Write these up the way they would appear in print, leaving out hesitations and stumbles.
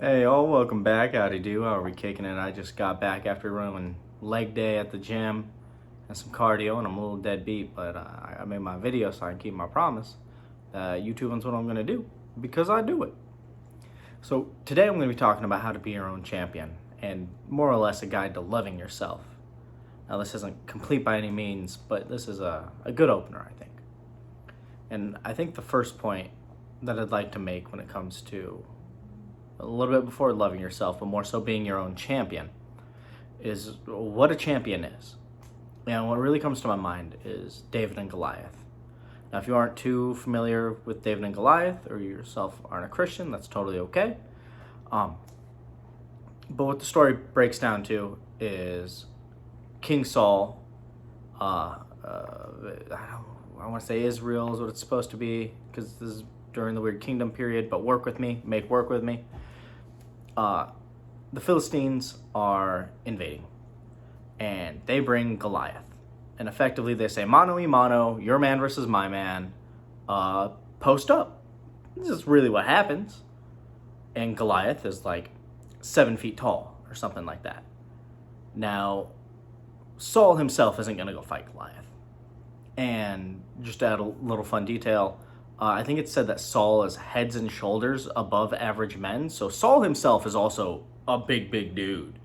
Hey, all, welcome back. Howdy do. How are we kicking it? I just got back after running leg day at the gym and some cardio, and I'm a little dead beat, but I made my video so I can keep my promise. YouTubing's what I'm going to do because I do it. So today I'm going to be talking about how to be your own champion and more or less a guide to loving yourself. Now, this isn't complete by any means, but this is a good opener, I think. And I think the first point that I'd like to make when it comes to a little bit before loving yourself, but more so being your own champion, is what a champion is. And what really comes to my mind is David and Goliath. Now, if you aren't too familiar with David and Goliath, or you yourself aren't a Christian, that's totally okay. But what the story breaks down to is King Saul, I want to say Israel is what it's supposed to be, because this is during the Weird Kingdom period, but work with me, make work with me. The Philistines are invading, and they bring Goliath. And effectively they say, mano y mano, your man versus my man, post up. This is really what happens. And Goliath is like 7 feet tall or something like that. Now, Saul himself isn't going to go fight Goliath. And just to add a little fun detail, I think it said that Saul is heads and shoulders above average men. So Saul himself is also a big dude.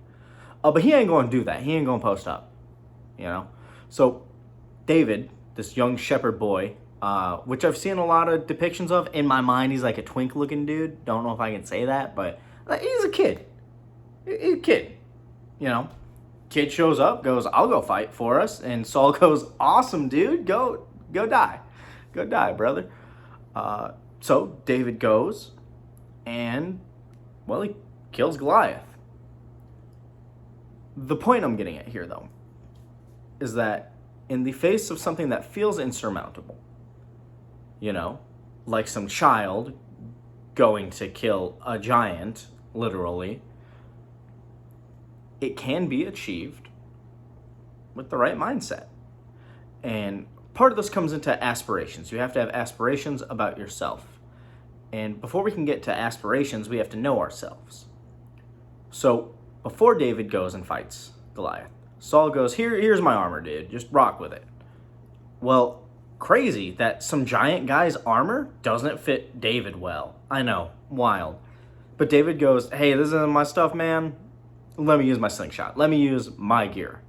But he ain't going to do that. He ain't going to post up, you know? So David, this young shepherd boy, which I've seen a lot of depictions of. In my mind, he's like a twink looking dude. Don't know if I can say that, but he's a kid. He's a kid, you know? Kid shows up, goes, I'll go fight for us. And Saul goes, awesome, dude. Go die. Go die, brother. So David goes and, well, he kills Goliath. The point I'm getting at here, though, is that in the face of something that feels insurmountable, you know, like some child going to kill a giant, literally, it can be achieved with the right mindset. And part of this comes into aspirations. You have to have aspirations about yourself. And before we can get to aspirations, we have to know ourselves. So before David goes and fights Goliath, Saul goes, here's my armor, dude. Just rock with it. Well, crazy that some giant guy's armor doesn't fit David well. I know, wild. But David goes, hey, this isn't my stuff, man. Let me use my slingshot. Let me use my gear.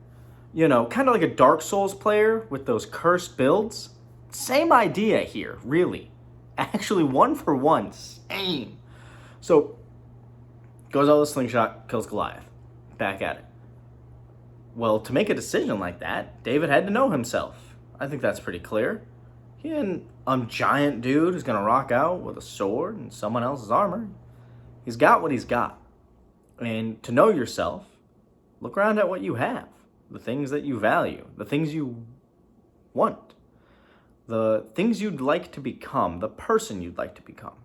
You know, kind of like a Dark Souls player with those cursed builds. Same idea here, really. Actually, one for one, same. So, goes out with a slingshot, kills Goliath. Back at it. Well, to make a decision like that, David had to know himself. I think that's pretty clear. He ain't a giant dude who's going to rock out with a sword and someone else's armor. He's got what he's got. And to know yourself, look around at what you have. The things that you value, the things you want, the things you'd like to become, the person you'd like to become.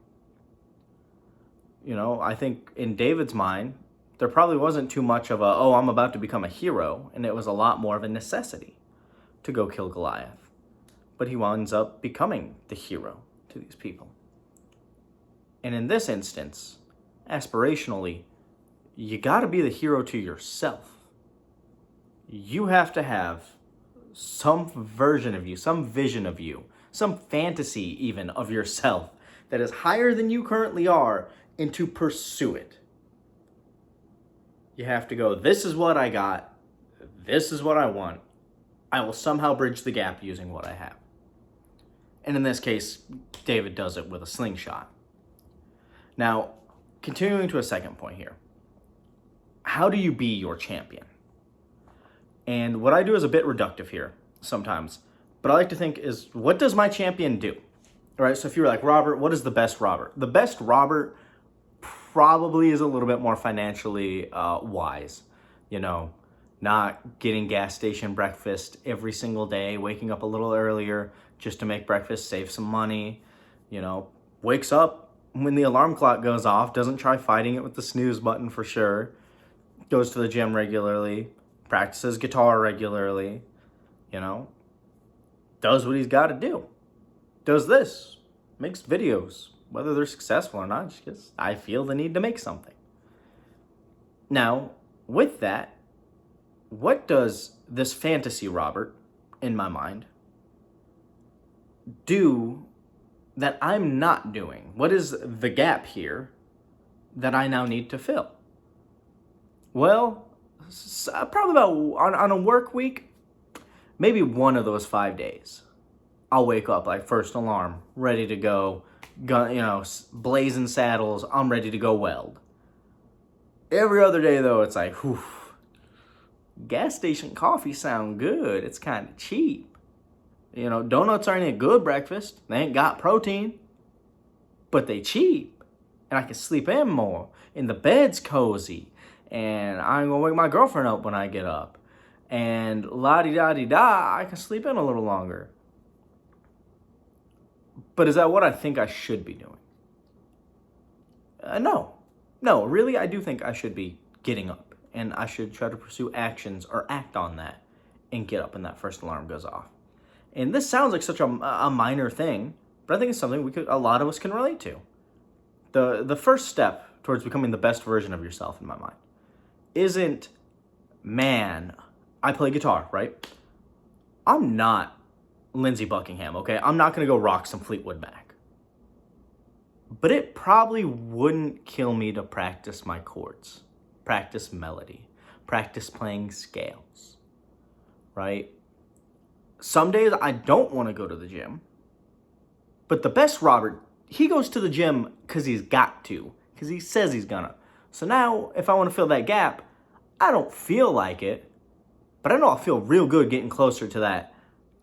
You know, I think in David's mind, there probably wasn't too much of I'm about to become a hero, and it was a lot more of a necessity to go kill Goliath. But he winds up becoming the hero to these people. And in this instance, aspirationally, you gotta be the hero to yourself. You have to have some version of you, some vision of you, some fantasy even of yourself that is higher than you currently are, and to pursue it. You have to go, this is what I got, this is what I want, I will somehow bridge the gap using what I have. And in this case, David does it with a slingshot. Now, continuing to a second point here. How do you be your champion? And what I do is a bit reductive here sometimes, but I like to think is, what does my champion do? All right, so if you were like, Robert, what is the best Robert? The best Robert probably is a little bit more financially wise. You know, not getting gas station breakfast every single day, waking up a little earlier just to make breakfast, save some money. You know, wakes up when the alarm clock goes off, doesn't try fighting it with the snooze button for sure. Goes to the gym regularly, practices guitar regularly, you know, does what he's got to do. Does this, makes videos, whether they're successful or not, just because I feel the need to make something. Now, with that, what does this fantasy Robert, in my mind, do that I'm not doing? What is the gap here that I now need to fill? Well, probably about on a work week, maybe one of those 5 days, I'll wake up like first alarm, ready to go, gun, blazing saddles, I'm ready to go weld. Every other day though, it's like, whew, gas station coffee sound good. It's kind of cheap. Donuts aren't a good breakfast. They ain't got protein, but they cheap, and I can sleep in more, and the bed's cozy, and I ain't gonna wake my girlfriend up when I get up, and la-di-da-di-da, I can sleep in a little longer. But is that what I think I should be doing? No, really, I do think I should be getting up, and I should try to pursue actions or act on that and get up when that first alarm goes off. And this sounds like such a minor thing, but I think it's something a lot of us can relate to. The first step towards becoming the best version of yourself, in my mind, isn't, man, I play guitar, right? I'm not Lindsey Buckingham, okay? I'm not going to go rock some Fleetwood Mac. But it probably wouldn't kill me to practice my chords, practice melody, practice playing scales, right? Some days I don't want to go to the gym, but the best Robert, he goes to the gym because he's got to, because he says he's gonna. So now, if I want to fill that gap, I don't feel like it, but I know I'll feel real good getting closer to that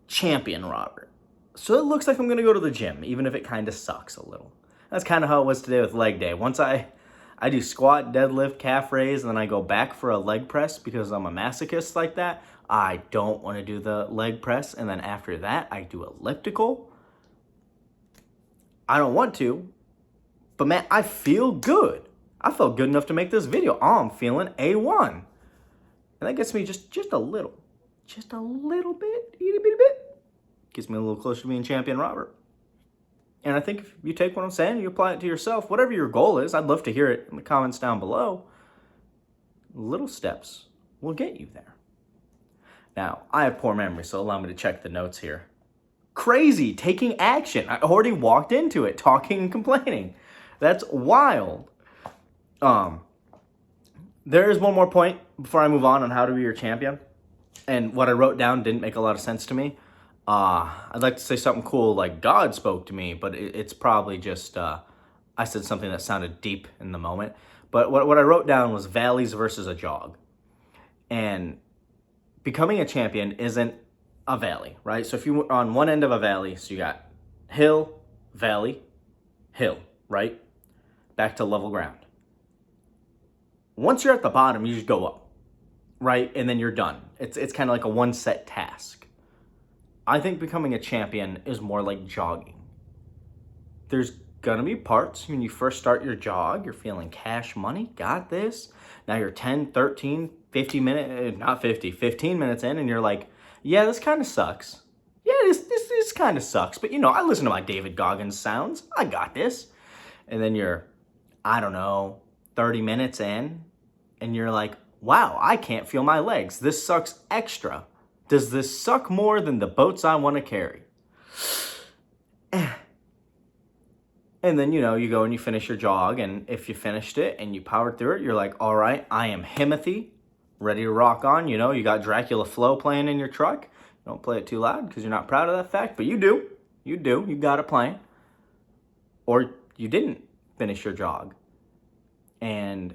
champion Robert. So it looks like I'm gonna go to the gym, even if it kind of sucks a little. That's kind of how it was today with leg day. Once I do squat, deadlift, calf raise, and then I go back for a leg press because I'm a masochist like that. I don't want to do the leg press, and then after that, I do elliptical. I don't want to, but man, I feel good. I felt good enough to make this video. Oh, I'm feeling A1. And that gets me just a little bit, itty bitty bit. Gets me a little closer to being champion Robert. And I think if you take what I'm saying, you apply it to yourself, whatever your goal is, I'd love to hear it in the comments down below. Little steps will get you there. Now, I have poor memory, so allow me to check the notes here. Crazy, taking action. I already walked into it, talking and complaining. That's wild. There is one more point before I move on how to be your champion. And what I wrote down didn't make a lot of sense to me. I'd like to say something cool like God spoke to me, but it's probably just I said something that sounded deep in the moment. But what I wrote down was valleys versus a jog. And becoming a champion isn't a valley, right? So if you're on one end of a valley, so you got hill, valley, hill, right? Back to level ground. Once you're at the bottom, you just go up, right? And then you're done. It's kind of like a one set task. I think becoming a champion is more like jogging. There's gonna be parts when you first start your jog, you're feeling cash money, got this. Now you're 10, 13, 15 minutes in, and you're like, yeah, this kind of sucks. Yeah, this kind of sucks. But I listen to my David Goggins sounds. I got this. And then you're, 30 minutes in, and you're like, wow, I can't feel my legs. This sucks extra. Does this suck more than the boats I want to carry? And then, you go and you finish your jog, and if you finished it and you powered through it, you're like, all right, I am Himothy, ready to rock on. You got Dracula Flow playing in your truck. Don't play it too loud because you're not proud of that fact, but you do. You got it playing. Or you didn't finish your jog. And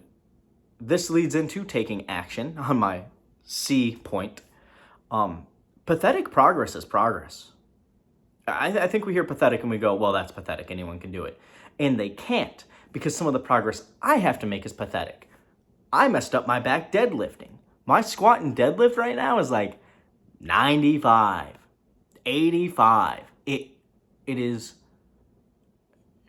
this leads into taking action on my C point. Pathetic progress is progress. I think we hear pathetic and we go, well, that's pathetic. Anyone can do it. And they can't, because some of the progress I have to make is pathetic. I messed up my back deadlifting. My squat and deadlift right now is like 95, 85. It is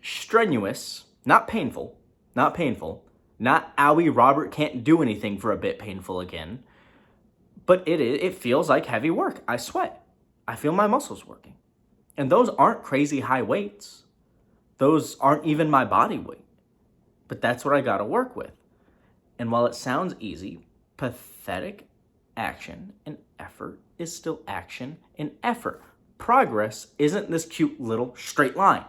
strenuous, not painful, not owie, Robert can't do anything for a bit painful again. But it feels like heavy work. I sweat. I feel my muscles working. And those aren't crazy high weights. Those aren't even my body weight. But that's what I got to work with. And while it sounds easy, pathetic action and effort is still action and effort. Progress isn't this cute little straight line.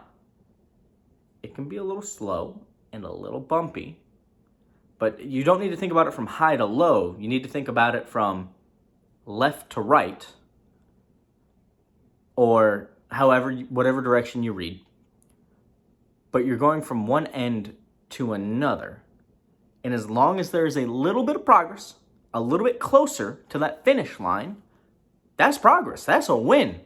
It can be a little slow and a little bumpy, but you don't need to think about it from high to low. You need to think about it from left to right, or whatever direction you read. But you're going from one end to another. And as long as there is a little bit of progress, a little bit closer to that finish line, that's progress. That's a win.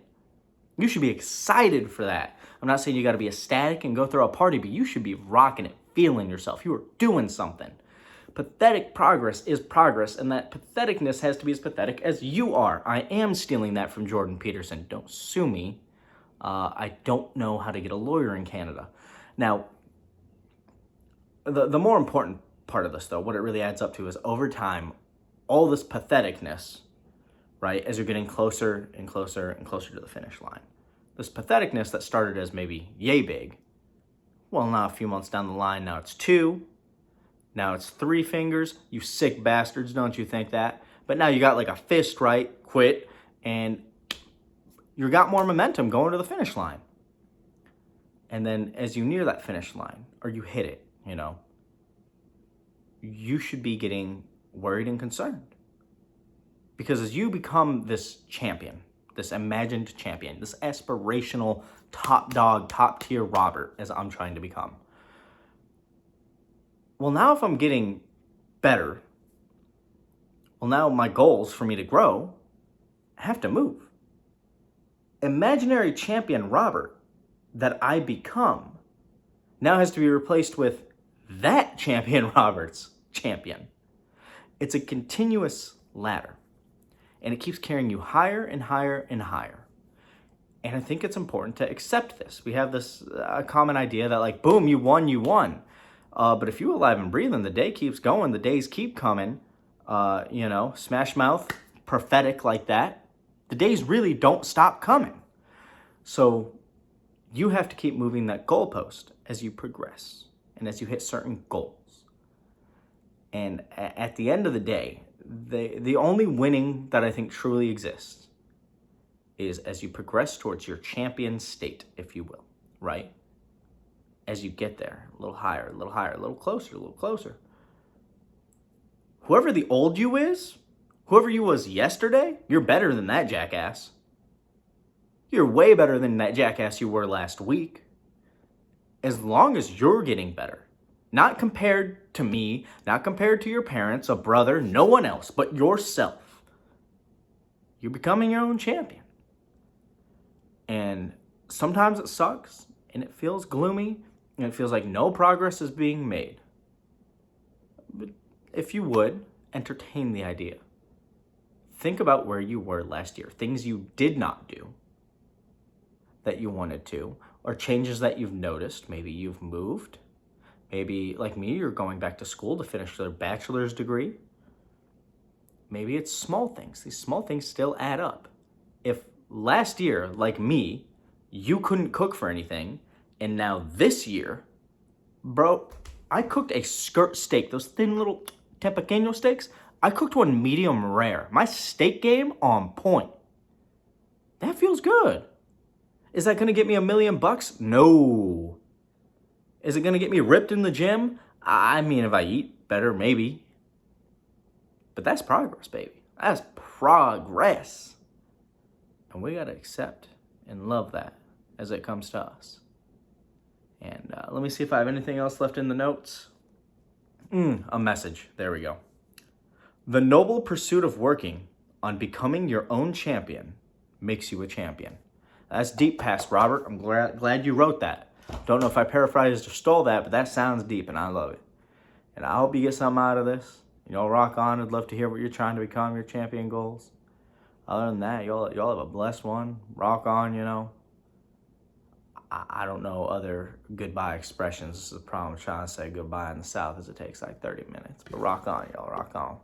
You should be excited for that. I'm not saying you got to be ecstatic and go throw a party, but you should be rocking it, feeling yourself. You are doing something. Pathetic progress is progress, and that patheticness has to be as pathetic as you are. I am stealing that from Jordan Peterson. Don't sue me. I don't know how to get a lawyer in Canada. Now, the more important part of this, though, what it really adds up to is over time, all this patheticness, right, as you're getting closer and closer and closer to the finish line. This patheticness that started as maybe yay big, well, now a few months down the line, now it's 2, now it's 3 fingers. You sick bastards, don't you think that? But now you got like a fist, right, quit, and you got more momentum going to the finish line. And then as you near that finish line, or you hit it, you should be getting worried and concerned. Because as you become this champion, this imagined champion, this aspirational top dog, top tier Robert, as I'm trying to become. Well, now if I'm getting better, now my goals for me to grow have to move. Imaginary champion Robert that I become now has to be replaced with that champion Robert's champion. It's a continuous ladder, and it keeps carrying you higher and higher and higher. And I think it's important to accept this. We have this common idea that like, boom, you won. But if you're alive and breathing, the day keeps going, the days keep coming, smash mouth, prophetic like that. The days really don't stop coming. So you have to keep moving that goalpost as you progress and as you hit certain goals. And at the end of the day, the only winning that I think truly exists is as you progress towards your champion state, if you will, right? As you get there, a little higher, a little higher, a little closer, a little closer. Whoever the old you is, whoever you was yesterday, you're better than that jackass. You're way better than that jackass you were last week. As long as you're getting better. Not compared to me, not compared to your parents, a brother, no one else, but yourself. You're becoming your own champion. And sometimes it sucks, and it feels gloomy, and it feels like no progress is being made. But if you would, entertain the idea. Think about where you were last year, things you did not do that you wanted to, or changes that you've noticed. Maybe you've moved. Maybe, like me, you're going back to school to finish your bachelor's degree. Maybe it's small things. These small things still add up. If last year, like me, you couldn't cook for anything, and now this year, bro, I cooked a skirt steak, those thin little tepequeño steaks. I cooked one medium rare. My steak game on point. That feels good. Is that going to get me $1 million? No. Is it going to get me ripped in the gym? I mean, if I eat better, maybe. But that's progress, baby. That's progress. And we got to accept and love that as it comes to us. And let me see if I have anything else left in the notes. A message. There we go. The noble pursuit of working on becoming your own champion makes you a champion. That's deep past, Robert. I'm glad you wrote that. Don't know if I paraphrased or stole that, but that sounds deep, and I love it. And I hope you get something out of this. Rock on. I'd love to hear what you're trying to become, your champion goals. Other than that, y'all have a blessed one. Rock on, I don't know other goodbye expressions. This is the problem with trying to say goodbye in the South is it takes like 30 minutes. But rock on, y'all. Rock on.